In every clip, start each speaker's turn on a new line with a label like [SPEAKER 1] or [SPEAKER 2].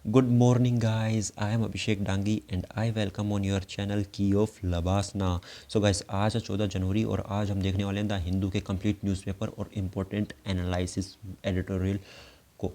[SPEAKER 1] Good morning, guys. I am Abhishek Dangi and I welcome on your channel Key of Labasna. So guys, आज है 14 जनवरी और आज हम देखने वाले हैं द हिंदू के कंप्लीट न्यूज़पेपर और इम्पोर्टेंट एनालिसिस एडिटोरियल को।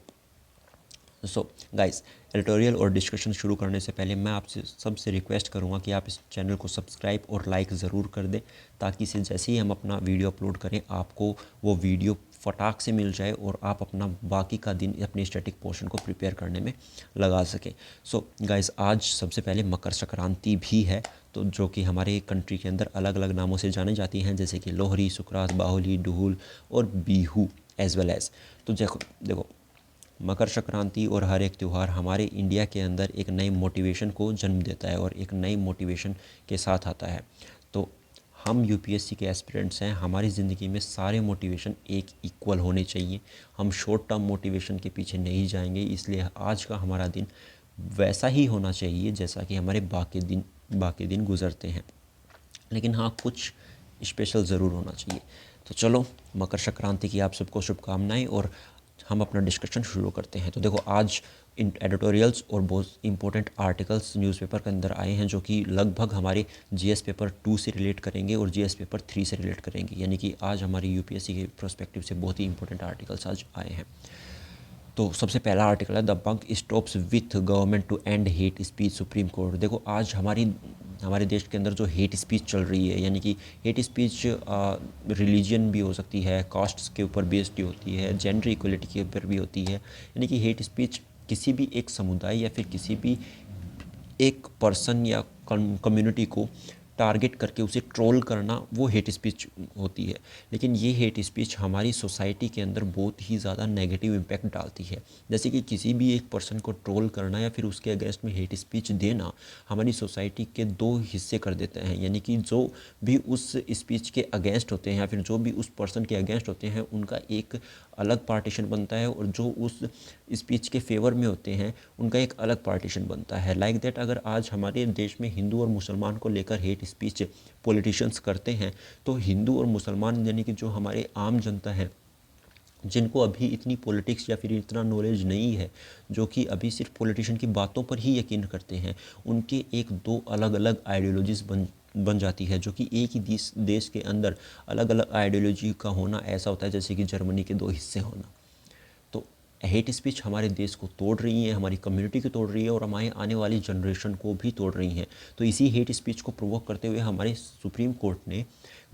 [SPEAKER 1] सो गाइस, एडिटोरियल और डिस्कशन शुरू करने से पहले मैं आपसे सबसे रिक्वेस्ट करूंगा कि आप इस चैनल को सब्सक्राइब और लाइक ज़रूर कर दें, ताकि से जैसे ही हम अपना वीडियो अपलोड करें आपको वो वीडियो फटाक से मिल जाए और आप अपना बाकी का दिन अपने स्टैटिक पोर्शन को प्रिपेयर करने में लगा सकें। सो गाइस, आज सबसे पहले मकर संक्रांति भी है, तो जो कि हमारे कंट्री के अंदर अलग अलग नामों से जानी जाती हैं, जैसे कि लोहरी, सुकरात, बाहुली, डुहुल और बीहू एज वेल एज। तो देखो मकर संक्रांति और हर एक त्यौहार हमारे इंडिया के अंदर एक नई मोटिवेशन को जन्म देता है और एक नई मोटिवेशन के साथ आता है। तो हम यूपीएससी के एस्पिरेंट्स हैं, हमारी ज़िंदगी में सारे मोटिवेशन एक इक्वल होने चाहिए। हम शॉर्ट टर्म मोटिवेशन के पीछे नहीं जाएंगे, इसलिए आज का हमारा दिन वैसा ही होना चाहिए जैसा कि हमारे बाकी दिन गुजरते हैं, लेकिन हाँ, कुछ स्पेशल ज़रूर होना चाहिए। तो चलो, मकर संक्रांति की आप सबको शुभकामनाएं और हम अपना डिस्कशन शुरू करते हैं। तो देखो, आज इन एडिटोरियल्स और बहुत इंपॉर्टेंट आर्टिकल्स न्यूज़पेपर के अंदर आए हैं, जो कि लगभग हमारे जीएस पेपर 2 से रिलेट करेंगे और जीएस पेपर 3 से रिलेट करेंगे। यानी कि आज हमारी यूपीएससी के प्रोस्पेक्टिव से बहुत ही इंपॉर्टेंट आर्टिकल्स आज आए हैं। तो सबसे पहला आर्टिकल है the buck stops with government to end hate speech, supreme court. देखो, आज हमारे देश के अंदर जो हेट स्पीच चल रही है, यानी कि हेट स्पीच रिलीजन भी हो सकती है, कास्ट्स के ऊपर बेस्ड होती है, जेंडर इक्वलिटी के ऊपर भी होती है। यानी कि हेट स्पीच किसी भी एक समुदाय या फिर किसी भी एक पर्सन या कम्युनिटी को टारगेट करके उसे ट्रोल करना, वो हेट स्पीच होती है। लेकिन ये हेट स्पीच हमारी सोसाइटी के अंदर बहुत ही ज़्यादा नेगेटिव इम्पैक्ट डालती है। जैसे कि किसी भी एक पर्सन को ट्रोल करना या फिर उसके अगेंस्ट में हेट स्पीच देना हमारी सोसाइटी के दो हिस्से कर देते हैं। यानी कि जो भी उस स्पीच के अगेंस्ट होते हैं या फिर जो भी उस पर्सन के अगेंस्ट होते हैं, उनका एक अलग पार्टीशन बनता है, और जो उस स्पीच के फेवर में होते हैं उनका एक अलग पार्टीशन बनता है। लाइक दैट, अगर आज हमारे देश में हिंदू और मुसलमान को लेकर हेट स्पीच पॉलिटिशियंस करते हैं, तो हिंदू और मुसलमान यानी कि जो हमारे आम जनता है, जिनको अभी इतनी पॉलिटिक्स या फिर इतना नॉलेज नहीं है, जो कि अभी सिर्फ पॉलिटिशियन की बातों पर ही यकीन करते हैं, उनके एक दो अलग अलग आइडियोलॉजीज़ बन जाती है। जो कि एक ही देश के अंदर अलग अलग आइडियोलॉजी का होना ऐसा होता है जैसे कि जर्मनी के दो हिस्से होना। तो हेट स्पीच हमारे देश को तोड़ रही है, हमारी कम्युनिटी को तोड़ रही है और हमारे आने वाली जनरेशन को भी तोड़ रही हैं। तो इसी हेट स्पीच को प्रोवोक करते हुए हमारे सुप्रीम कोर्ट ने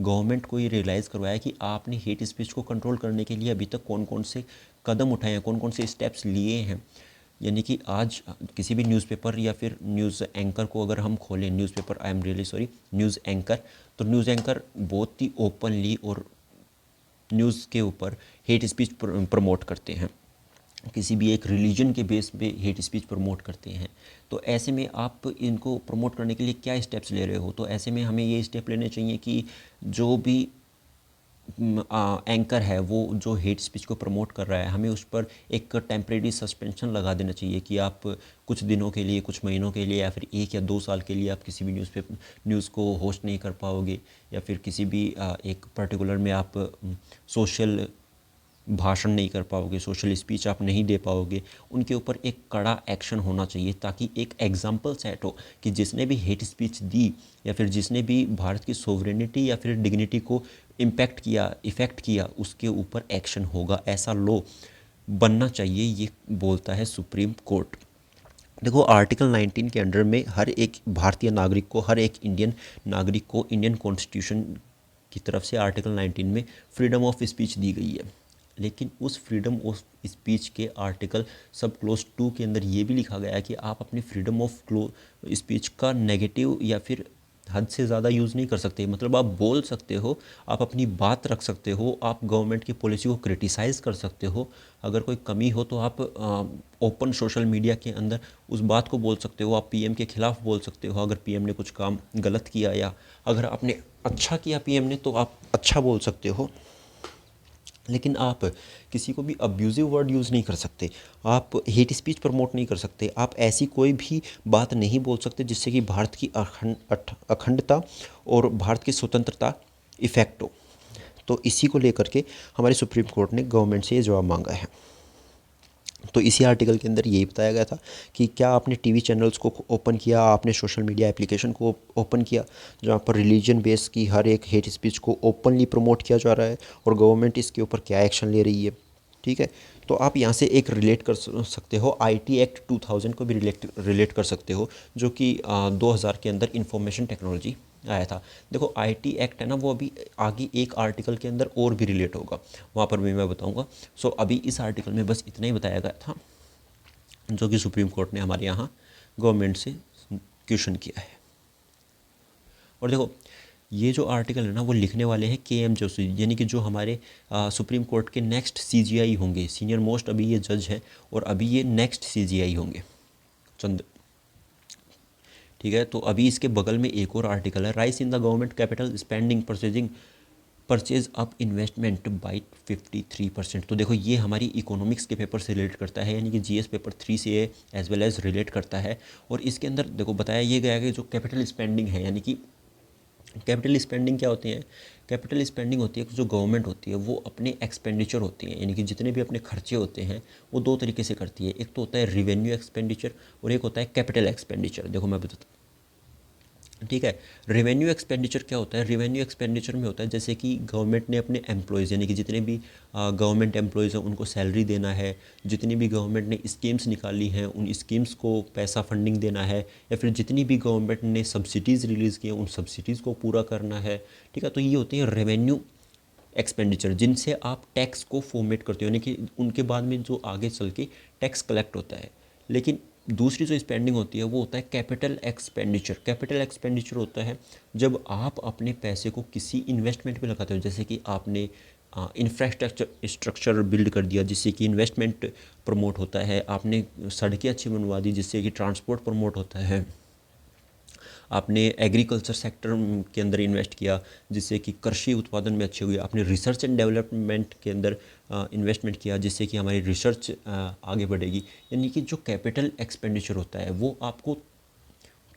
[SPEAKER 1] गवर्नमेंट को ये रियलाइज़ करवाया कि आपने हेट स्पीच को कंट्रोल करने के लिए अभी तक कौन कौन से कदम उठाए हैं, कौन कौन से स्टेप्स लिए हैं। यानी कि आज किसी भी न्यूज़पेपर या फिर न्यूज़ एंकर को अगर हम खोलें, newspaper, I am really sorry, news anchor, तो न्यूज़ एंकर बहुत ही ओपनली और न्यूज़ के ऊपर हेट स्पीच प्रमोट करते हैं, किसी भी एक रिलीजन के बेस पे हेट स्पीच प्रमोट करते हैं। तो ऐसे में आप इनको प्रमोट करने के लिए क्या स्टेप्स ले रहे हो? तो ऐसे में हमें ये स्टेप लेने चाहिए कि जो भी एंकर है, वो जो हेट स्पीच को प्रमोट कर रहा है, हमें उस पर एक टेम्परेरी सस्पेंशन लगा देना चाहिए कि आप कुछ दिनों के लिए, कुछ महीनों के लिए या फिर 1 या 2 साल के लिए आप किसी भी न्यूज़ को होस्ट नहीं कर पाओगे, या फिर किसी भी एक पर्टिकुलर में आप सोशल भाषण नहीं कर पाओगे, सोशल स्पीच आप नहीं दे पाओगे। उनके ऊपर एक कड़ा एक्शन होना चाहिए, ताकि एक एग्जाम्पल सेट हो कि जिसने भी हेट स्पीच दी या फिर जिसने भी भारत की सोवरेनिटी या फिर डिग्निटी को इफ़ेक्ट किया, उसके ऊपर एक्शन होगा। ऐसा लॉ बनना चाहिए, ये बोलता है सुप्रीम कोर्ट। देखो, आर्टिकल 19 के अंडर में हर एक भारतीय नागरिक को, हर एक इंडियन नागरिक को इंडियन कॉन्स्टिट्यूशन की तरफ से आर्टिकल 19 में फ्रीडम ऑफ स्पीच दी गई है। लेकिन उस फ्रीडम ऑफ स्पीच के आर्टिकल सब क्लोज 2 के अंदर ये भी लिखा गया है कि आप अपनी फ्रीडम ऑफ स्पीच का नेगेटिव या फिर हद से ज़्यादा यूज़ नहीं कर सकते। मतलब आप बोल सकते हो, आप अपनी बात रख सकते हो, आप गवर्नमेंट की पॉलिसी को क्रिटिसाइज़ कर सकते हो। अगर कोई कमी हो तो आप ओपन सोशल मीडिया के अंदर उस बात को बोल सकते हो। आप पीएम के खिलाफ बोल सकते हो अगर पीएम ने कुछ काम गलत किया, या अगर आपने अच्छा किया पीएम ने तो आप अच्छा बोल सकते हो। लेकिन आप किसी को भी अब्यूज़िव वर्ड यूज़ नहीं कर सकते, आप हेट स्पीच प्रमोट नहीं कर सकते, आप ऐसी कोई भी बात नहीं बोल सकते जिससे कि भारत की अखंडता और भारत की स्वतंत्रता इफ़ेक्ट हो। तो इसी को लेकर के हमारे सुप्रीम कोर्ट ने गवर्नमेंट से ये जवाब मांगा है। तो इसी आर्टिकल के अंदर यही बताया गया था कि क्या आपने टीवी चैनल्स को ओपन किया, आपने सोशल मीडिया एप्लीकेशन को ओपन किया जहाँ पर रिलीजन बेस की हर एक हेट स्पीच को ओपनली प्रमोट किया जा रहा है और गवर्नमेंट इसके ऊपर क्या एक्शन ले रही है। ठीक है, तो आप यहाँ से एक रिलेट कर सकते हो आईटी एक्ट 2000 को भी रिलेट कर सकते हो, जो कि 2000 के अंदर इंफॉर्मेशन टेक्नोलॉजी आया था। देखो आईटी एक्ट है ना, वो अभी आगे एक आर्टिकल के अंदर और भी रिलेट होगा, वहाँ पर भी मैं बताऊँगा। सो अभी इस आर्टिकल में बस इतना ही बताया गया था जो कि सुप्रीम कोर्ट ने हमारे यहाँ गवर्नमेंट से क्वेश्चन किया है। और देखो ये जो आर्टिकल है ना, वो लिखने वाले हैं के एम जोशी, यानी कि जो हमारे सुप्रीम कोर्ट के नेक्स्ट सीजीआई होंगे, सीनियर मोस्ट अभी ये जज हैं और अभी ये नेक्स्ट सीजीआई होंगे चंद। ठीक है, तो अभी इसके बगल में एक और आर्टिकल है, rice in the government capital spending purchase up investment by 53%। तो देखो ये हमारी इकोनॉमिक्स के पेपर से रिलेट करता है, यानी कि जीएस पेपर 3 से एज वेल एज रिलेट करता है। और इसके अंदर देखो बताया ये गया कि जो कैपिटल स्पेंडिंग है, यानी कि कैपिटल स्पेंडिंग क्या होती है, कैपिटल स्पेंडिंग होती है कि जो गवर्नमेंट होती है वो अपने एक्सपेंडिचर होती हैं, यानी कि जितने भी अपने खर्चे होते हैं वो दो तरीके से करती है। एक तो होता है रिवेन्यू एक्सपेंडिचर और एक होता है कैपिटल एक्सपेंडिचर। देखो मैं बताता, ठीक है, रेवेन्यू एक्सपेंडिचर क्या होता है, रेवेन्यू एक्सपेंडिचर में होता है जैसे कि गवर्नमेंट ने अपने एम्प्लॉयज़, यानी कि जितने भी गवर्नमेंट एम्प्लॉयज़ हैं उनको सैलरी देना है, जितनी भी गवर्नमेंट ने स्कीम्स निकाली हैं उन स्कीम्स को पैसा फंडिंग देना है, या फिर जितनी भी गवर्नमेंट ने सब्सिडीज़ रिलीज़ की हैं उन सब्सिडीज़ को पूरा करना है। ठीक है, तो ये होते हैं रेवेन्यू एक्सपेंडिचर, जिनसे आप टैक्स को फॉर्मेट करते हो, यानी कि उनके बाद में जो आगे चल के टैक्स कलेक्ट होता है। लेकिन दूसरी जो स्पेंडिंग होती है वो होता है कैपिटल एक्सपेंडिचर। कैपिटल एक्सपेंडिचर होता है जब आप अपने पैसे को किसी इन्वेस्टमेंट पे लगाते हो, जैसे कि आपने इंफ्रास्ट्रक्चर बिल्ड कर दिया जिससे कि इन्वेस्टमेंट प्रमोट होता है, आपने सड़कें अच्छी बनवा दी जिससे कि ट्रांसपोर्ट प्रमोट होता है, आपने एग्रीकल्चर सेक्टर के अंदर इन्वेस्ट किया जिससे कि कृषि उत्पादन में अच्छे हुए, आपने रिसर्च एंड डेवलपमेंट के अंदर इन्वेस्टमेंट किया जिससे कि हमारी रिसर्च आगे बढ़ेगी। यानी कि जो कैपिटल एक्सपेंडिचर होता है वो आपको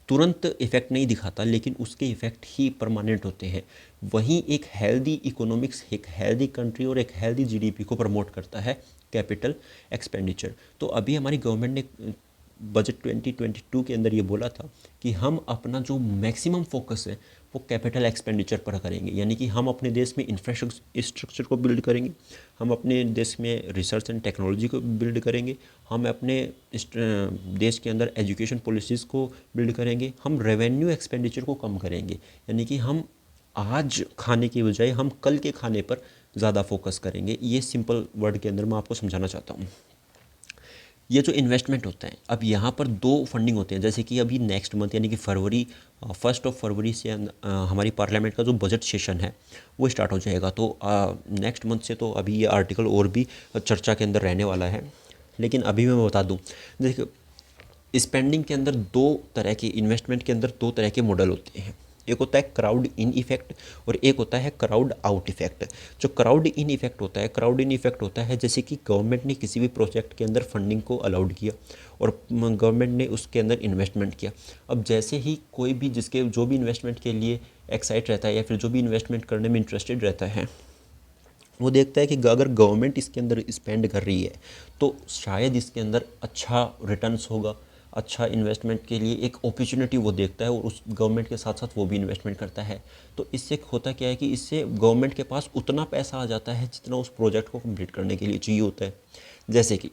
[SPEAKER 1] तुरंत इफ़ेक्ट नहीं दिखाता, लेकिन उसके इफ़ेक्ट ही परमानेंट होते हैं। वहीं एक हेल्दी इकोनॉमिक्स, एक हेल्दी कंट्री और एक हेल्दी जीडीपी को प्रमोट करता है कैपिटल एक्सपेंडिचर। तो अभी हमारी गवर्नमेंट ने बजट 2022 के अंदर ये बोला था कि हम अपना जो मैक्सिमम फोकस है वो कैपिटल एक्सपेंडिचर पर करेंगे, यानी कि हम अपने देश में इंफ्रास्ट्रक्चर को बिल्ड करेंगे, हम अपने देश में रिसर्च एंड टेक्नोलॉजी को बिल्ड करेंगे, हम अपने देश के अंदर एजुकेशन पॉलिसीज़ को बिल्ड करेंगे, हम रेवेन्यू एक्सपेंडिचर को कम करेंगे, यानी कि हम आज खाने की बजाय हम कल के खाने पर ज़्यादा फोकस करेंगे। ये सिंपल वर्ड के अंदर मैं आपको समझाना चाहता हूँ। ये जो इन्वेस्टमेंट होता है, अब यहाँ पर दो फंडिंग होते हैं, जैसे कि अभी नेक्स्ट मंथ यानी कि फरवरी 1 फरवरी से हमारी पार्लियामेंट का जो बजट सेशन है वो स्टार्ट हो जाएगा। तो नेक्स्ट मंथ से तो अभी ये आर्टिकल और भी चर्चा के अंदर रहने वाला है। लेकिन अभी मैं बता दूँ, देखिए स्पेंडिंग के अंदर दो तरह के, इन्वेस्टमेंट के अंदर दो तरह के मॉडल होते हैं। एक होता है क्राउड इन इफेक्ट और एक होता है क्राउड आउट इफेक्ट। जो क्राउड इन इफेक्ट होता है, क्राउड इन इफेक्ट होता है जैसे कि गवर्नमेंट ने किसी भी प्रोजेक्ट के अंदर फंडिंग को अलाउड किया और गवर्नमेंट ने उसके अंदर इन्वेस्टमेंट किया। अब जैसे ही कोई भी जिसके जो भी इन्वेस्टमेंट के लिए एक्साइट रहता है या फिर जो भी इन्वेस्टमेंट करने में इंटरेस्टेड रहता है, वो देखता है कि अगर गवर्नमेंट इसके अंदर स्पेंड कर रही है तो शायद इसके अंदर अच्छा रिटर्न्स होगा, अच्छा इन्वेस्टमेंट के लिए एक अपॉर्चुनिटी वो देखता है और उस गवर्नमेंट के साथ साथ वो भी इन्वेस्टमेंट करता है। तो इससे होता क्या है कि इससे गवर्नमेंट के पास उतना पैसा आ जाता है जितना उस प्रोजेक्ट को कंप्लीट करने के लिए चाहिए होता है। जैसे कि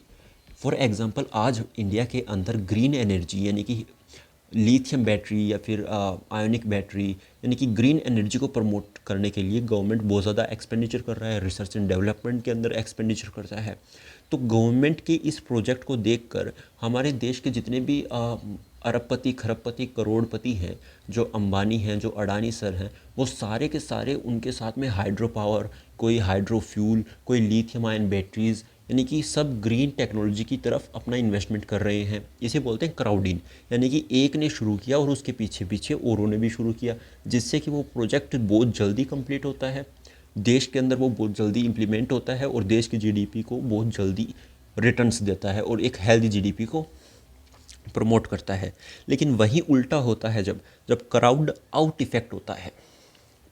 [SPEAKER 1] फॉर एग्जांपल आज इंडिया के अंदर ग्रीन एनर्जी यानी कि लिथियम बैटरी या फिर आयोनिक बैटरी यानी कि ग्रीन एनर्जी को प्रमोट करने के लिए गवर्नमेंट बहुत ज़्यादा एक्सपेंडिचर कर रहा है, रिसर्च एंड डेवलपमेंट के अंदर एक्सपेंडिचर करता है। तो गवर्नमेंट के इस प्रोजेक्ट को देखकर हमारे देश के जितने भी अरबपति, खरबपति, करोड़पति हैं, जो अंबानी हैं, जो अडानी सर हैं, वो सारे के सारे उनके साथ में हाइड्रो पावर, कोई हाइड्रो फ्यूल, कोई लिथियम आयन बैटरीज़, यानी कि सब ग्रीन टेक्नोलॉजी की तरफ अपना इन्वेस्टमेंट कर रहे हैं। इसे बोलते हैं क्राउडिंग, यानी कि एक ने शुरू किया और उसके पीछे पीछे औरों ने भी शुरू किया, जिससे कि वो प्रोजेक्ट बहुत जल्दी कंप्लीट होता है, देश के अंदर वो बहुत जल्दी इम्प्लीमेंट होता है और देश की जीडीपी को बहुत जल्दी रिटर्न्स देता है और एक हेल्दी जीडीपी को प्रमोट करता है। लेकिन वही उल्टा होता है जब जब क्राउड आउट इफेक्ट होता है।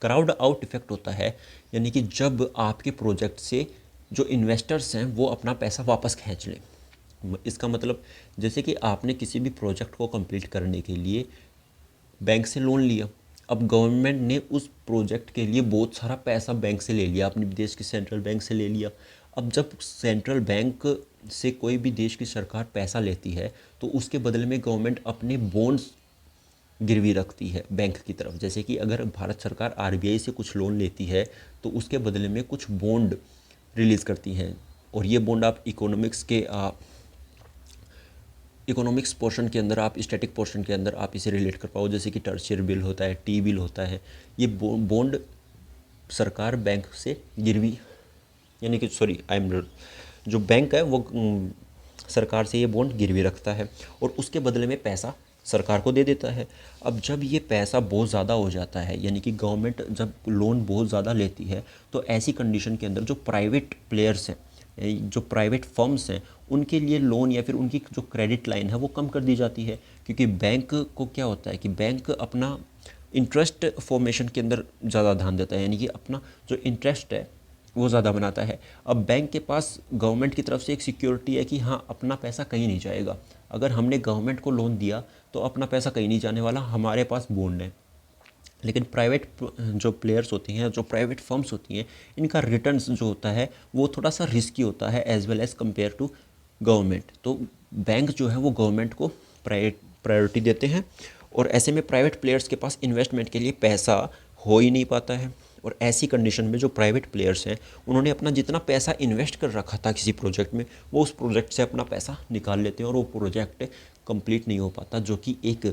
[SPEAKER 1] क्राउड आउट इफेक्ट होता है यानी कि जब आपके प्रोजेक्ट से जो इन्वेस्टर्स हैं वो अपना पैसा वापस खींच लें, इसका मतलब जैसे कि आपने किसी भी प्रोजेक्ट को कंप्लीट करने के लिए बैंक से लोन लिया। अब गवर्नमेंट ने उस प्रोजेक्ट के लिए बहुत सारा पैसा बैंक से ले लिया, अपने देश की सेंट्रल बैंक से ले लिया। अब जब सेंट्रल बैंक से कोई भी देश की सरकार पैसा लेती है तो उसके बदले में गवर्नमेंट अपने बॉन्ड्स गिरवी रखती है बैंक की तरफ। जैसे कि अगर भारत सरकार आरबीआई से कुछ लोन लेती है तो उसके बदले में कुछ बॉन्ड रिलीज़ करती हैं, और ये बॉन्ड आप इकोनॉमिक्स पोर्शन के अंदर, आप स्टैटिक पोर्शन के अंदर आप इसे रिलेट कर पाओ, जैसे कि टर्शियर बिल होता है, टी बिल होता है। ये बॉन्ड सरकार बैंक से गिरवी, यानी कि सॉरी आई एम जो बैंक है वो सरकार से ये बॉन्ड गिरवी रखता है और उसके बदले में पैसा सरकार को दे देता है। अब जब ये पैसा बहुत ज़्यादा हो जाता है, यानी कि गवर्नमेंट जब लोन बहुत ज़्यादा लेती है, तो ऐसी कंडीशन के अंदर जो प्राइवेट प्लेयर्स हैं, जो प्राइवेट फर्म्स हैं, उनके लिए लोन या फिर उनकी जो क्रेडिट लाइन है वो कम कर दी जाती है। क्योंकि बैंक को क्या होता है कि बैंक अपना इंटरेस्ट फॉर्मेशन के अंदर ज़्यादा ध्यान देता है, यानी कि अपना जो इंटरेस्ट है वो ज़्यादा बनाता है। अब बैंक के पास गवर्नमेंट की तरफ से एक सिक्योरिटी है कि हाँ, अपना पैसा कहीं नहीं जाएगा। अगर हमने गवर्नमेंट को लोन दिया तो अपना पैसा कहीं नहीं जाने वाला, हमारे पास बॉन्ड है। लेकिन प्राइवेट जो प्लेयर्स होती हैं, जो प्राइवेट फर्म्स होती हैं, इनका रिटर्न्स जो होता है वो थोड़ा सा रिस्की होता है as well as compare to government. तो बैंक जो है वो गवर्नमेंट को प्रायोरिटी देते हैं, और ऐसे में प्राइवेट प्लेयर्स के पास इन्वेस्टमेंट के लिए पैसा हो ही नहीं पाता है। और ऐसी कंडीशन में जो प्राइवेट प्लेयर्स हैं, उन्होंने अपना जितना पैसा इन्वेस्ट कर रखा था किसी प्रोजेक्ट में, वो उस प्रोजेक्ट से अपना पैसा निकाल लेते हैं और वो प्रोजेक्ट कंप्लीट नहीं हो पाता, जो कि एक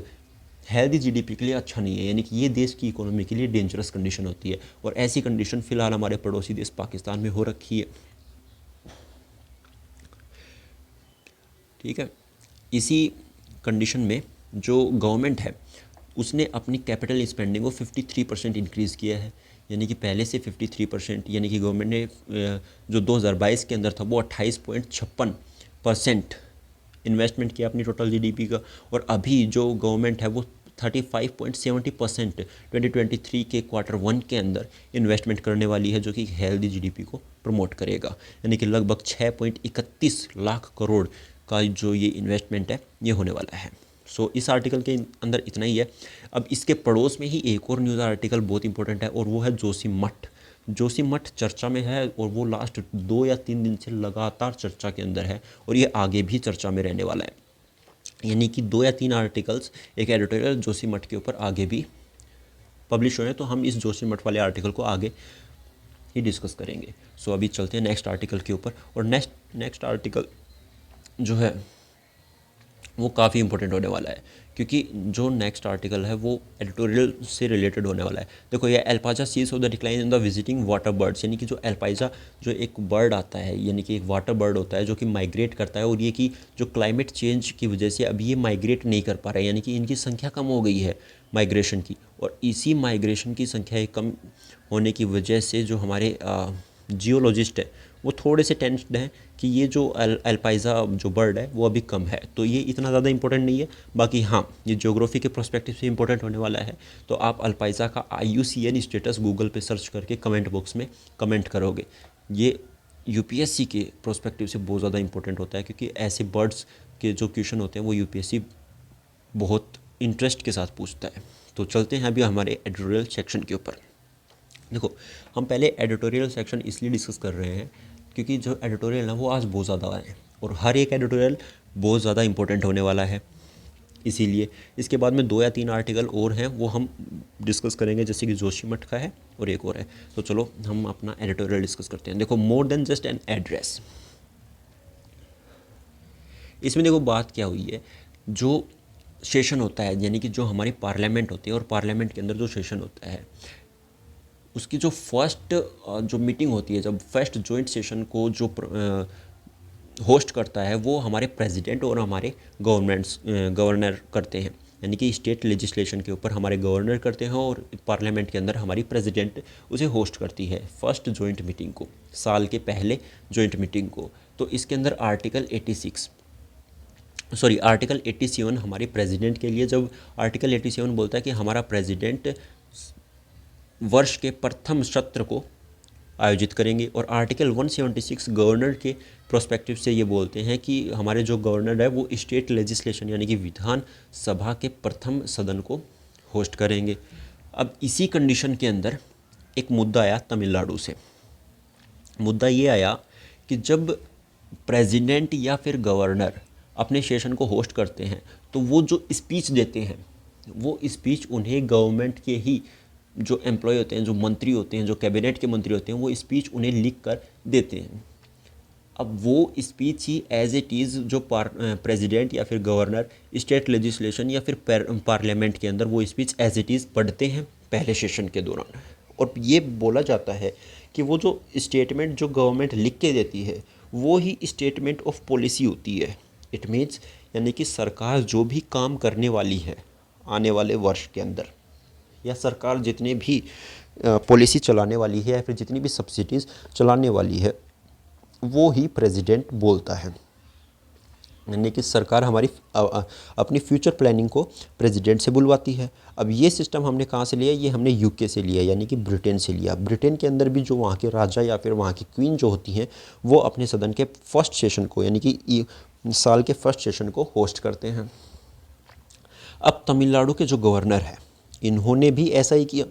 [SPEAKER 1] हेल्दी जीडीपी के लिए अच्छा नहीं है। यानी कि ये देश की इकोनॉमी के लिए डेंजरस कंडीशन होती है, और ऐसी कंडीशन फ़िलहाल हमारे पड़ोसी देश पाकिस्तान में हो रखी है। ठीक है, इसी कंडीशन में जो गवर्नमेंट है उसने अपनी कैपिटल स्पेंडिंग को 53% इंक्रीज़ किया है। यानी कि पहले से 53%, यानी कि गवर्नमेंट ने जो 2022 के अंदर था वो 28.56% इन्वेस्टमेंट किया अपनी टोटल जीडीपी का, और अभी जो गवर्नमेंट है वो 35.70% 2023 के Q1 के अंदर इन्वेस्टमेंट करने वाली है, जो कि हेल्दी जीडीपी को प्रमोट करेगा। यानी कि लगभग 6.31 लाख करोड़ का जो ये इन्वेस्टमेंट है ये होने वाला है। सो इस आर्टिकल के अंदर इतना ही है। अब इसके पड़ोस में ही एक और न्यूज़ आर्टिकल बहुत इंपॉर्टेंट है, और वो है जोशीमठ। जोशीमठ चर्चा में है, और वो लास्ट 2 या 3 दिन से लगातार चर्चा के अंदर है, और ये आगे भी चर्चा में रहने वाला है। यानी कि 2 या 3 आर्टिकल्स, एक एडिटोरियल जोशीमठ के ऊपर आगे भी पब्लिश हुए हैं, तो हम इस जोशीमठ वाले आर्टिकल को आगे ही डिस्कस करेंगे। सो अभी चलते हैं नेक्स्ट आर्टिकल के ऊपर, और नेक्स्ट आर्टिकल जो है वो काफ़ी इंपॉर्टेंट होने वाला है, क्योंकि जो नेक्स्ट आर्टिकल है वो एडिटोरियल से रिलेटेड होने वाला है। देखो, ये एल्पाइजा सीज of the decline in the visiting water birds, यानी कि जो एल्पाइजा जो एक बर्ड आता है, यानी कि एक वाटर बर्ड होता है जो कि माइग्रेट करता है, और ये कि जो क्लाइमेट चेंज की वजह से अभी ये माइग्रेट नहीं कर पा रहा है, यानी कि इनकी संख्या कम हो गई है माइग्रेशन की, और इसी माइग्रेशन की संख्या कम होने की वजह से जो हमारे जियोलॉजिस्ट है वो थोड़े से टेंस्ड हैं कि ये जो एल्पाइजा जो बर्ड है वो अभी कम है। तो ये इतना ज़्यादा इंपॉर्टेंट नहीं है। बाकी हाँ, ये ज्योग्राफी के पर्सपेक्टिव से इंपॉर्टेंट होने वाला है। तो आप अल्पाइजा का IUCN स्टेटस गूगल पे सर्च करके कमेंट बॉक्स में कमेंट करोगे। ये UPSC के पर्सपेक्टिव से बहुत ज़्यादा इंपॉर्टेंट होता है, क्योंकि ऐसे बर्ड्स के जो क्वेश्चन होते हैं वो UPSC बहुत इंटरेस्ट के साथ पूछता है। तो चलते हैं अभी हमारे एडिटोरियल सेक्शन के ऊपर। देखो, हम पहले एडिटोरियल सेक्शन इसलिए डिस्कस कर रहे हैं क्योंकि जो एडिटोरियल है वो आज बहुत ज़्यादा है, और हर एक एडिटोरियल बहुत ज़्यादा इंपॉर्टेंट होने वाला है। इसीलिए इसके बाद में 2 या 3 आर्टिकल और हैं वो हम डिस्कस करेंगे, जैसे कि जोशीमठ का है और एक और है। तो चलो हम अपना एडिटोरियल डिस्कस करते हैं। देखो, more than just an address, इसमें देखो बात क्या हुई है। जो सेशन होता है, यानी कि जो हमारी पार्लियामेंट होती है, और पार्लियामेंट के अंदर जो सेशन होता है उसकी जो फर्स्ट जो मीटिंग होती है, जब फर्स्ट जॉइंट सेशन को जो होस्ट करता है वो हमारे प्रेसिडेंट और हमारे गवर्नर करते हैं। यानी कि स्टेट लेजिस्लेशन के ऊपर हमारे गवर्नर करते हैं, और पार्लियामेंट के अंदर हमारी प्रेसिडेंट उसे होस्ट करती है फर्स्ट जॉइंट मीटिंग को, साल के पहले जॉइंट मीटिंग को। तो इसके अंदर आर्टिकल 87 हमारे प्रेसिडेंट के लिए, जब आर्टिकल 87 बोलता है कि हमारा प्रेसिडेंट वर्ष के प्रथम सत्र को आयोजित करेंगे। और आर्टिकल 176 गवर्नर के प्रोस्पेक्टिव से ये बोलते हैं कि हमारे जो गवर्नर है वो स्टेट लेजिस्लेशन यानी कि विधान सभा के प्रथम सदन को होस्ट करेंगे। अब इसी कंडीशन के अंदर एक मुद्दा आया तमिलनाडु से। मुद्दा ये आया कि जब प्रेसिडेंट या फिर गवर्नर अपने सेशन को होस्ट करते हैं तो वो जो स्पीच देते हैं वो स्पीच उन्हें गवर्नमेंट के ही जो एम्प्लॉय होते हैं, जो मंत्री होते हैं, जो कैबिनेट के मंत्री होते हैं, वो स्पीच उन्हें लिख कर देते हैं। अब वो स्पीच ही एज इट इज़ जो प्रेसिडेंट या फिर गवर्नर स्टेट लेजिस्लेशन या फिर पार्लियामेंट के अंदर वो स्पीच एज इट इज़ पढ़ते हैं पहले सेशन के दौरान। और ये बोला जाता है कि वो जो स्टेटमेंट जो गवर्नमेंट लिख के देती है वो ही स्टेटमेंट ऑफ पॉलिसी होती है। इट मीन्स यानी कि सरकार जो भी काम करने वाली है आने वाले वर्ष के अंदर, या सरकार जितने भी पॉलिसी चलाने वाली है या फिर जितनी भी सब्सिडीज़ चलाने वाली है वो ही प्रेसिडेंट बोलता है। यानी कि सरकार हमारी अपनी फ्यूचर प्लानिंग को प्रेसिडेंट से बुलवाती है। अब ये सिस्टम हमने कहाँ से लिया? ये हमने यूके से लिया, यानी कि ब्रिटेन से लिया। ब्रिटेन के अंदर भी जो वहाँ के राजा या फिर वहाँ की क्वीन जो होती हैं वो अपने सदन के फर्स्ट सेशन को यानी कि साल के फर्स्ट सेशन को होस्ट करते हैं। अब तमिलनाडु के जो गवर्नर है इन्होंने भी ऐसा ही किया,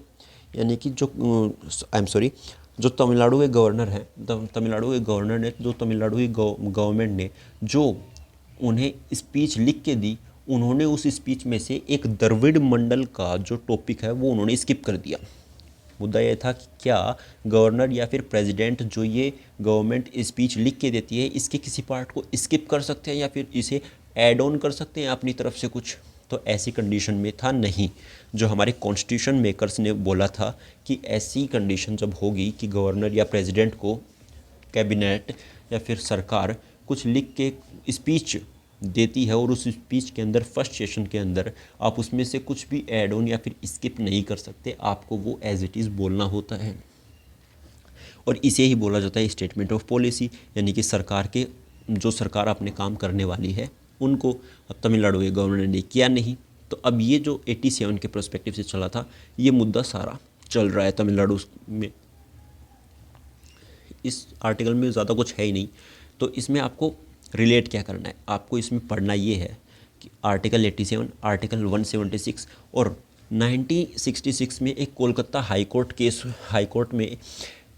[SPEAKER 1] यानी कि जो जो तमिलनाडु के गवर्नर हैं, तमिलनाडु के गवर्नर ने, जो तमिलनाडु की गवर्नमेंट ने जो उन्हें स्पीच लिख के दी, उन्होंने उस स्पीच में से एक द्रविड़ मंडल का जो टॉपिक है वो उन्होंने स्किप कर दिया। मुद्दा यह था कि क्या गवर्नर या फिर प्रेसिडेंट जो ये गवर्नमेंट स्पीच लिख के देती है इसके किसी पार्ट को स्किप कर सकते हैं या फिर इसे ऐड ऑन कर सकते हैं अपनी तरफ से कुछ। तो ऐसी कंडीशन में था नहीं। जो हमारे कॉन्स्टिट्यूशन मेकर्स ने बोला था कि ऐसी कंडीशन जब होगी कि गवर्नर या प्रेसिडेंट को कैबिनेट या फिर सरकार कुछ लिख के स्पीच देती है और उस स्पीच के अंदर फर्स्ट सेशन के अंदर आप उसमें से कुछ भी ऐड ऑन या फिर स्किप नहीं कर सकते, आपको वो एज इट इज़ बोलना होता है। और इसे ही बोला जाता है स्टेटमेंट ऑफ पॉलिसी, यानी कि सरकार के जो सरकार अपने काम करने वाली है उनको। अब तमिलनाडु के गवर्नर ने किया नहीं, तो अब ये जो 87 के प्रोस्पेक्टिव से चला था ये मुद्दा सारा चल रहा है तमिलनाडु में। इस आर्टिकल में ज़्यादा कुछ है ही नहीं, तो इसमें आपको रिलेट क्या करना है, आपको इसमें पढ़ना ये है कि आर्टिकल 87, आर्टिकल 176 और 1966 में एक कोलकाता हाई कोर्ट में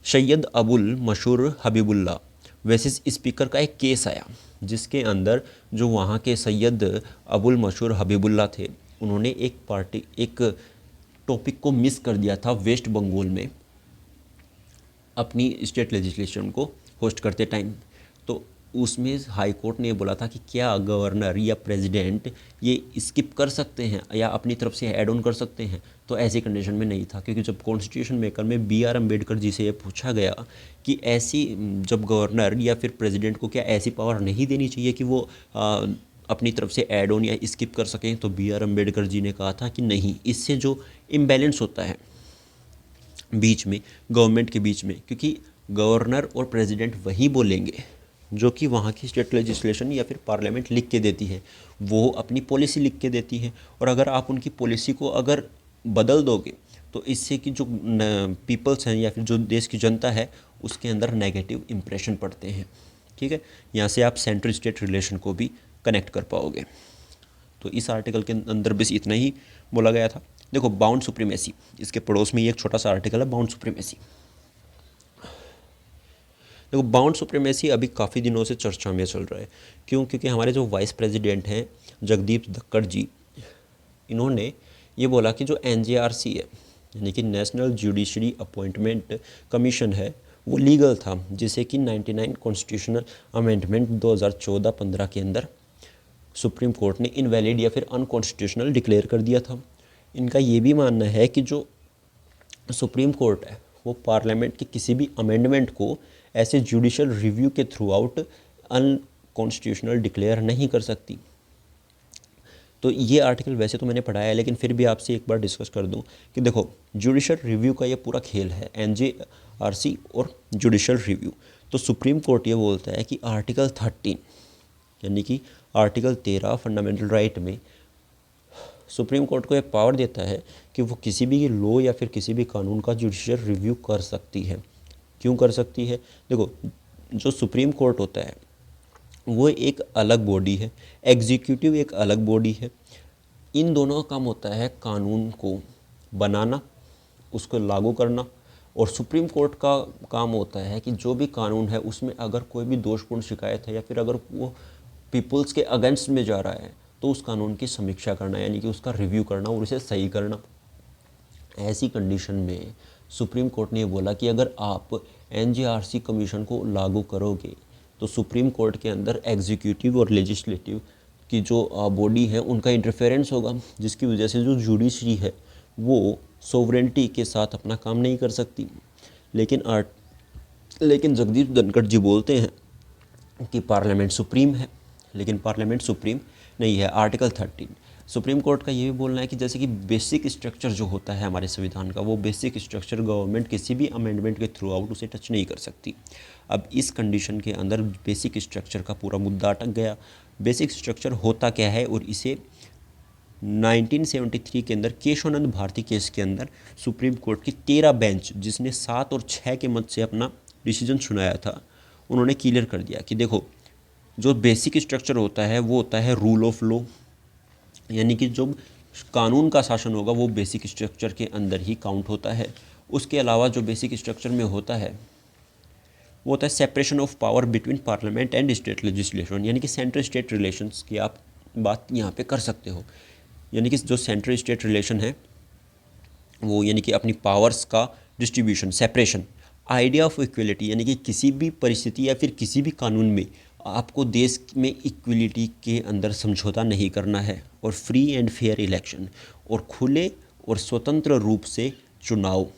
[SPEAKER 1] सैयद अबुल मशहूर हबीबुल्ला वर्सेस स्पीकर का एक केस आया, जिसके अंदर जो वहाँ के सैयद अबुल मशहूर हबीबुल्ला थे उन्होंने एक टॉपिक को मिस कर दिया था वेस्ट बंगाल में अपनी स्टेट लेजिस्लेशन को होस्ट करते टाइम। तो उसमें हाई कोर्ट ने बोला था कि क्या गवर्नर या प्रेसिडेंट ये स्किप कर सकते हैं या अपनी तरफ से ऐड ऑन कर सकते हैं। तो ऐसी कंडीशन में नहीं था, क्योंकि जब कॉन्स्टिट्यूशन मेकर में BR अम्बेडकर जी से ये पूछा गया कि ऐसी जब गवर्नर या फिर प्रेसिडेंट को क्या ऐसी पावर नहीं देनी चाहिए कि वो अपनी तरफ से ऐड ऑन या स्किप कर सकें, तो BR अम्बेडकर जी ने कहा था कि नहीं, इससे जो इम्बैलेंस होता है बीच में गवर्नमेंट के बीच में, क्योंकि गवर्नर और प्रेसिडेंट वही बोलेंगे जो कि वहाँ की स्टेट लेजिस्लेशन या फिर पार्लियामेंट लिख के देती है, वो अपनी पॉलिसी लिख के देती है। और अगर आप उनकी पॉलिसी को अगर बदल दोगे तो इससे कि जो पीपल्स हैं या फिर जो देश की जनता है उसके अंदर नेगेटिव इंप्रेशन पड़ते हैं। ठीक है, यहाँ से आप सेंट्रल स्टेट रिलेशन को भी कनेक्ट कर पाओगे। तो इस आर्टिकल के अंदर बस इतना ही बोला गया था। देखो, बाउंड सुप्रीमेसी, इसके पड़ोस में ये एक छोटा सा आर्टिकल है बाउंड सुप्रीमेसी। देखो, बाउंड सुप्रीमेसी अभी काफ़ी दिनों से चर्चा में चल रहा है। क्यों? क्योंकि हमारे जो वाइस प्रेसिडेंट हैं जगदीप धक्कड़ जी, इन्होंने ये बोला कि जो NJRC है यानी कि नेशनल जुडिशरी अपॉइंटमेंट कमीशन है वो लीगल था, जिसे कि 99 कॉन्स्टिट्यूशनल अमेंडमेंट 2014-15 के अंदर सुप्रीम कोर्ट ने इनवैलिड या फिर अनकॉन्स्टिट्यूशनल डिक्लेयर कर दिया था। इनका ये भी मानना है कि जो सुप्रीम कोर्ट है वो पार्लियामेंट के किसी भी अमेंडमेंट को ऐसे जुडिशल रिव्यू के थ्रू आउट अनकॉन्स्टिट्यूशनल डिक्लेयर नहीं कर सकती। तो ये आर्टिकल वैसे तो मैंने पढ़ाया है, लेकिन फिर भी आपसे एक बार डिस्कस कर दूं कि देखो, जुडिशल रिव्यू का ये पूरा खेल है, NJRC और जुडिशल रिव्यू। तो सुप्रीम कोर्ट ये बोलता है कि आर्टिकल 13 यानी कि आर्टिकल 13 फंडामेंटल राइट में सुप्रीम कोर्ट को ये पावर देता है कि वो किसी भी लॉ या फिर किसी भी कानून का जुडिशल रिव्यू कर सकती है। क्यों कर सकती है? देखो, जो सुप्रीम कोर्ट होता है वो एक अलग बॉडी है, एग्जीक्यूटिव एक अलग बॉडी है। इन दोनों का काम होता है कानून को बनाना, उसको लागू करना, और सुप्रीम कोर्ट का काम होता है कि जो भी कानून है उसमें अगर कोई भी दोषपूर्ण शिकायत है या फिर अगर वो पीपल्स के अगेंस्ट में जा रहा है तो उस कानून की समीक्षा करना, यानी कि उसका रिव्यू करना और उसे सही करना। ऐसी कंडीशन में सुप्रीम कोर्ट ने बोला कि अगर आप एनजीआरसी कमीशन को लागू करोगे तो सुप्रीम कोर्ट के अंदर एग्जीक्यूटिव और लेजिस्लेटिव की जो बॉडी है उनका इंटरफेरेंस होगा, जिसकी वजह से जो जुडिशरी है वो सोवरेंटी के साथ अपना काम नहीं कर सकती। लेकिन जगदीप धनखड़ जी बोलते हैं कि पार्लियामेंट सुप्रीम है, लेकिन पार्लियामेंट सुप्रीम नहीं है। आर्टिकल 13 सुप्रीम कोर्ट का ये भी बोलना है कि जैसे कि बेसिक स्ट्रक्चर जो होता है हमारे संविधान का, वो बेसिक स्ट्रक्चर गवर्नमेंट किसी भी अमेंडमेंट के थ्रू आउट उसे टच नहीं कर सकती। अब इस कंडीशन के अंदर बेसिक स्ट्रक्चर का पूरा मुद्दा अटक गया। बेसिक स्ट्रक्चर होता क्या है, और इसे 1973 के अंदर केशवानंद भारती केस के अंदर सुप्रीम कोर्ट की 13 बेंच, जिसने 7 और 6 के मत से अपना डिसीजन सुनाया था, उन्होंने क्लियर कर दिया कि देखो, जो बेसिक स्ट्रक्चर होता है वो होता है रूल ऑफ लॉ, यानी कि जो कानून का शासन होगा वो बेसिक स्ट्रक्चर के अंदर ही काउंट होता है। उसके अलावा जो बेसिक स्ट्रक्चर में होता है वो होता है separation of power between parliament and state legislation, यानी कि सेंट्रल स्टेट रिलेशंस की आप बात यहाँ पे कर सकते हो। यानी कि जो सेंट्रल स्टेट रिलेशन है वो, यानी कि अपनी पावर्स का distribution, separation, idea of equality, यानी कि किसी भी परिस्थिति या फिर किसी भी कानून में आपको देश में इक्वलिटी के अंदर समझौता नहीं करना है, और फ्री एंड फेयर इलेक्शन, और खुले और स्वतंत्र रूप से चुनाव,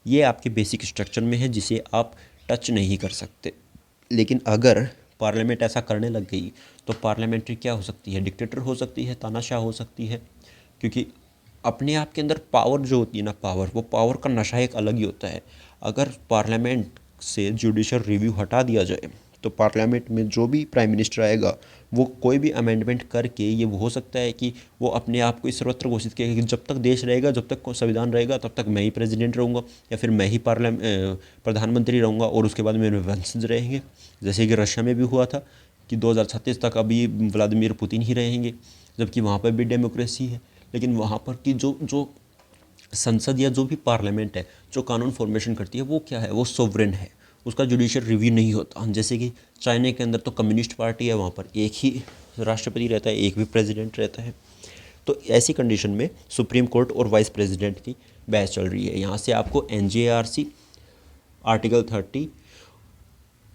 [SPEAKER 1] ये आपके बेसिक स्ट्रक्चर में है जिसे आप टच नहीं कर सकते। लेकिन अगर पार्लियामेंट ऐसा करने लग गई तो पार्लियामेंट्री क्या हो सकती है? डिक्टेटर हो सकती है, तानाशाह हो सकती है, क्योंकि अपने आप के अंदर पावर जो होती है ना, वो पावर का नशा एक अलग ही होता है। अगर पार्लियामेंट से जुडिशल रिव्यू हटा दिया जाए तो पार्लियामेंट में जो भी प्राइम मिनिस्टर आएगा वो कोई भी अमेंडमेंट करके ये हो सकता है कि वो अपने आप को सर्वत्र घोषित करेगा कि जब तक देश रहेगा, जब तक संविधान रहेगा, तब तक मैं ही प्रेसिडेंट रहूँगा, या फिर मैं ही प्रधानमंत्री रहूँगा और उसके बाद मेरे वंशज रहेंगे। जैसे कि रशिया में भी हुआ था कि 2036 तक अभी व्लादिमीर पुतिन ही रहेंगे, जबकि वहाँ पर भी डेमोक्रेसी है। लेकिन वहाँ पर की जो संसद या जो भी पार्लियामेंट है जो कानून फॉर्मेशन करती है वो क्या है? वो सोवरेन है, उसका जुडिशियल रिव्यू नहीं होता। जैसे कि चाइना के अंदर तो कम्युनिस्ट पार्टी है, वहाँ पर एक ही राष्ट्रपति रहता है, एक भी प्रेसिडेंट रहता है। तो ऐसी कंडीशन में सुप्रीम कोर्ट और वाइस प्रेसिडेंट की बहस चल रही है। यहाँ से आपको एनजेआरसी आर्टिकल 30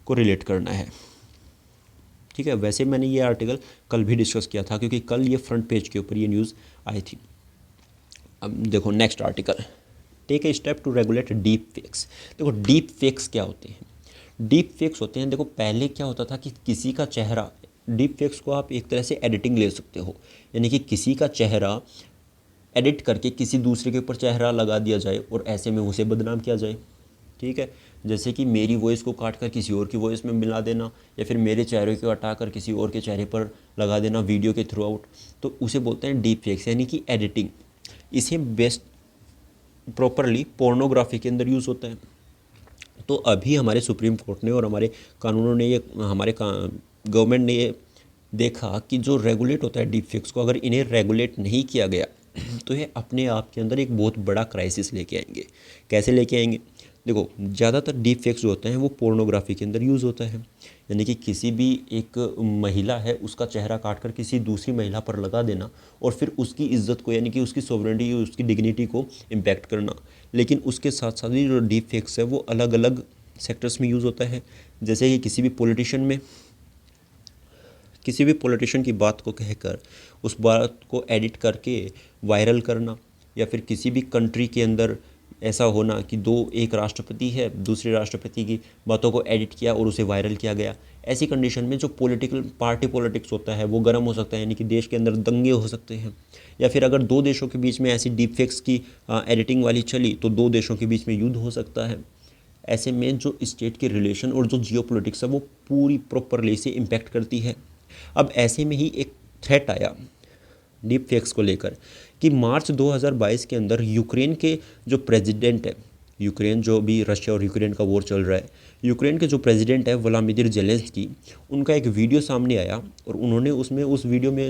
[SPEAKER 1] को रिलेट करना है, ठीक है। वैसे मैंने ये आर्टिकल कल भी डिस्कस किया था, क्योंकि कल ये फ्रंट पेज के ऊपर ये न्यूज़ आई थी। अब देखो next article, take a step to regulate deep fakes. देखो डीप फेक्स क्या होते हैं? डीप फेक्स होते हैं, देखो पहले क्या होता था कि किसी का चेहरा, डीप फेक्स को आप एक तरह से एडिटिंग ले सकते हो, यानी कि किसी का चेहरा एडिट करके किसी दूसरे के ऊपर चेहरा लगा दिया जाए और ऐसे में उसे बदनाम किया जाए, ठीक है। जैसे कि मेरी वॉइस को काट कर किसी और की वॉइस में मिला देना, या फिर मेरे चेहरे को हटा कर किसी और के चेहरे पर लगा देना वीडियो के थ्रू आउट, तो उसे बोलते हैं डीप फेक्स, यानी कि एडिटिंग। इसे बेस्ट प्रॉपरली पोर्नोग्राफी के अंदर यूज़ होता है। तो अभी हमारे सुप्रीम कोर्ट ने और हमारे कानूनों ने, ये हमारे गवर्नमेंट ने ये देखा कि जो रेगुलेट होता है डीप फेक्स को, अगर इन्हें रेगुलेट नहीं किया गया तो ये अपने आप के अंदर एक बहुत बड़ा क्राइसिस लेके आएंगे। कैसे लेके आएंगे? देखो ज़्यादातर डीप फेक्स जो होते हैं वो पोर्नोग्राफी के अंदर यूज़ होता है, यानी कि किसी भी एक महिला है उसका चेहरा काट कर किसी दूसरी महिला पर लगा देना और फिर उसकी इज्जत को, यानी कि उसकी सोवरेनिटी, उसकी डिग्निटी को इम्पैक्ट करना। लेकिन उसके साथ साथ ही जो डीप फेक्स है वो अलग अलग सेक्टर्स में यूज़ होता है। जैसे कि किसी भी पॉलिटिशियन की बात को कहकर उस बात को एडिट करके वायरल करना, या फिर किसी भी कंट्री के अंदर ऐसा होना कि एक राष्ट्रपति है, दूसरे राष्ट्रपति की बातों को एडिट किया और उसे वायरल किया गया। ऐसी कंडीशन में जो पार्टी पॉलिटिक्स होता है वो गर्म हो सकता है, यानी कि देश के अंदर दंगे हो सकते हैं। या फिर अगर दो देशों के बीच में ऐसी डीप फेक्स की एडिटिंग वाली चली तो दो देशों के बीच में युद्ध हो सकता है। ऐसे में जो स्टेट के रिलेशन और जो जियो पॉलिटिक्स है वो पूरी प्रॉपरली से इम्पैक्ट करती है। अब ऐसे में ही एक थ्रेट आया डीप फेक्स को लेकर कि मार्च 2022 के अंदर यूक्रेन के जो प्रेसिडेंट है यूक्रेन, जो भी रशिया और यूक्रेन का वॉर चल रहा है, यूक्रेन के जो प्रेसिडेंट है व्लादिमीर जेलेंस्की, उनका एक वीडियो सामने आया और उन्होंने उस वीडियो में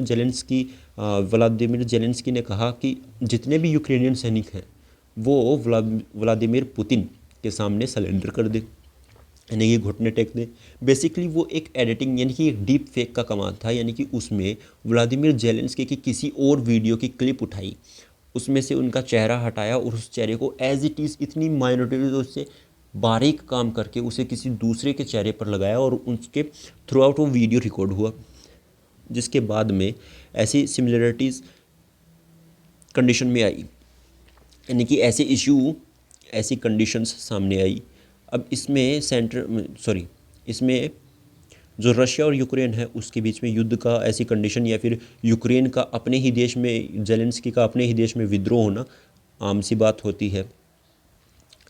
[SPEAKER 1] व्लादिमीर जेलेंस्की ने कहा कि जितने भी यूक्रेनियन सैनिक हैं वो व्लादिमीर पुतिन के सामने सरेंडर कर दे, यानी कि घुटने टेक दे। बेसिकली वो एक एडिटिंग यानी कि एक डीप फेक का कमाल था, यानी कि उसमें व्लादिमीर जेलेंस्की की किसी और वीडियो की क्लिप उठाई, उसमें से उनका चेहरा हटाया और उस चेहरे को एज इट इज़ इतनी माइनॉरिटी से बारीक काम करके उसे किसी दूसरे के चेहरे पर लगाया और उसके थ्रू आउट वो वीडियो रिकॉर्ड हुआ, जिसके बाद में ऐसी सिमिलरिटीज़ कंडीशन में आई, यानी कि ऐसे इशू, ऐसी कंडीशंस सामने आई। अब इसमें जो रशिया और यूक्रेन है उसके बीच में युद्ध का ऐसी कंडीशन, या फिर यूक्रेन का अपने ही देश में, जेलेंस्की का अपने ही देश में विद्रोह होना आम सी बात होती है।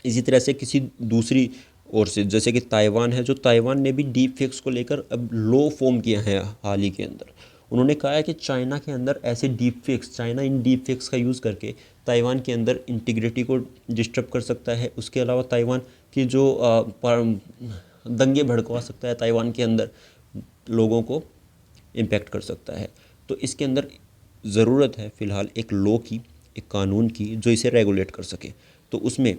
[SPEAKER 1] इसी तरह से किसी दूसरी ओर से जैसे कि ताइवान है, जो ताइवान ने भी डीप फेक्स को लेकर अब लो फॉर्म किया है हाल ही के अंदर। उन्होंने कहा है कि चाइना के अंदर ऐसे deep fakes, China in deep fakes का यूज़ करके ताइवान के अंदर इंटीग्रिटी को डिस्टर्ब कर सकता है। उसके अलावा ताइवान की जो दंगे भड़कवा सकता है, ताइवान के अंदर लोगों को इम्पेक्ट कर सकता है। तो इसके अंदर ज़रूरत है फ़िलहाल एक लॉ की, एक कानून की, जो इसे रेगुलेट कर सके। तो उसमें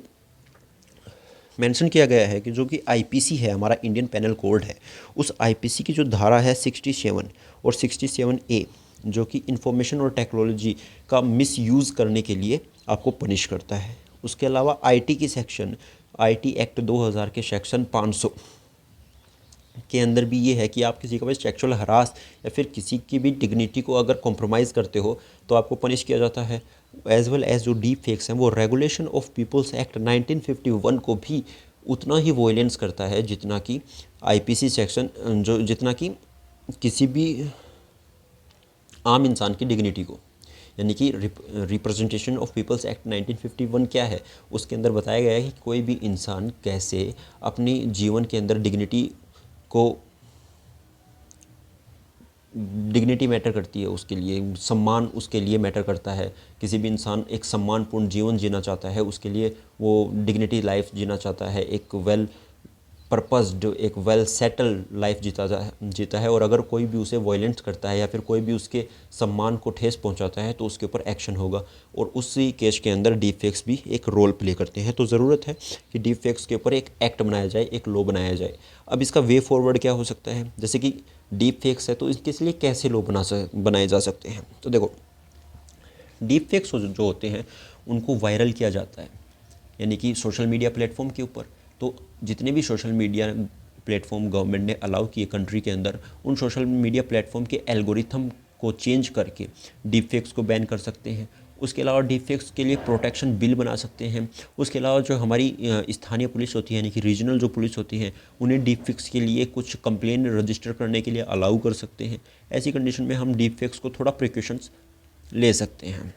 [SPEAKER 1] मेंशन किया गया है कि जो कि आईपीसी है, हमारा इंडियन पेनल कोड है, उस आईपीसी की जो धारा है 67 और 67A, जो कि इंफॉर्मेशन और टेक्नोलॉजी का मिसयूज़ करने के लिए आपको पनिश करता है। उसके अलावा आईटी की सेक्शन, आईटी एक्ट 2000 के सेक्शन 500 के अंदर भी ये है कि आप किसी का भी सेक्सुअल हरास या फिर किसी की भी डिग्निटी को अगर कॉम्प्रोमाइज़ करते हो तो आपको पनिश किया जाता है। एज वेल एज जो डीप फेक्स हैं वो रेगुलेशन ऑफ पीपल्स एक्ट 1951 को भी उतना ही वॉयलेंस करता है जितना कि आईपीसी सेक्शन, जितना कि किसी भी आम इंसान की डिग्निटी को, यानी कि रिप्रेजेंटेशन ऑफ पीपल्स एक्ट 1951 क्या है, उसके अंदर बताया गया है कि कोई भी इंसान कैसे अपनी जीवन के अंदर डिग्निटी मैटर करती है, उसके लिए सम्मान उसके लिए मैटर करता है। किसी भी इंसान एक सम्मानपूर्ण जीवन जीना चाहता है, उसके लिए वो डिग्निटी लाइफ जीना चाहता है, एक वेल पर्पस्ड, एक वेल सेटल लाइफ जीता है। और अगर कोई भी उसे वायलेंस करता है या फिर कोई भी उसके सम्मान को ठेस पहुंचाता है तो उसके ऊपर एक्शन होगा। और उसी केस के अंदर डीप फेक्स भी एक रोल प्ले करते हैं। तो ज़रूरत है कि डीप फेक्स के ऊपर एक एक्ट बनाया जाए, एक लॉ बनाया जाए। अब इसका वे फॉरवर्ड क्या हो सकता है, जैसे कि डीप फेक्स है तो इसके लिए कैसे लॉ बनाए जा सकते हैं। तो देखो, डीप फेक्स जो होते हैं उनको वायरल किया जाता है, यानी कि सोशल मीडिया प्लेटफॉर्म के ऊपर। तो जितने भी सोशल मीडिया प्लेटफॉर्म गवर्नमेंट ने अलाउ किए कंट्री के अंदर, उन सोशल मीडिया प्लेटफॉर्म के एल्गोरिथम को चेंज करके डीप फेक्स को बैन कर सकते हैं। उसके अलावा डीप फेक्स के लिए प्रोटेक्शन बिल बना सकते हैं। उसके अलावा जो हमारी स्थानीय पुलिस होती है, यानी कि रीजनल जो पुलिस होती है, उन्हें डीप फेक्स के लिए कुछ कंप्लेन रजिस्टर करने के लिए अलाउ कर सकते हैं। ऐसी कंडीशन में हम डीप फेक्स को थोड़ा प्रिकॉशंस ले सकते हैं।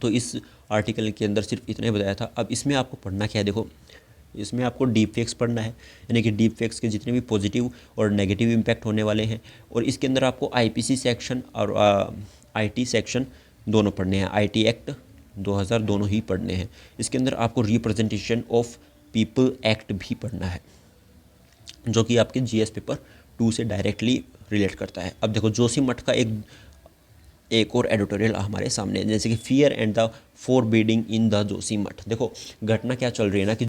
[SPEAKER 1] तो इस आर्टिकल के अंदर सिर्फ इतना ही बताया था। अब इसमें आपको पढ़ना क्या है, देखो इसमें आपको डीप फेक्स पढ़ना है, यानी कि डीप फेक्स के जितने भी पॉजिटिव और नेगेटिव इम्पैक्ट होने वाले हैं। और इसके अंदर आपको आईपीसी सेक्शन और आईटी सेक्शन दोनों पढ़ने हैं, आईटी एक्ट 2000 दोनों ही पढ़ने हैं। इसके अंदर आपको रिप्रेजेंटेशन ऑफ पीपल एक्ट भी पढ़ना है, जो कि आपके जीएस पेपर 2 से डायरेक्टली रिलेट करता है। अब देखो, जोशीमठ का एक और एडिटोरियल हमारे सामने है, जैसे कि fear and the forbidding in the Joshimath. देखो घटना क्या चल रही है ना कि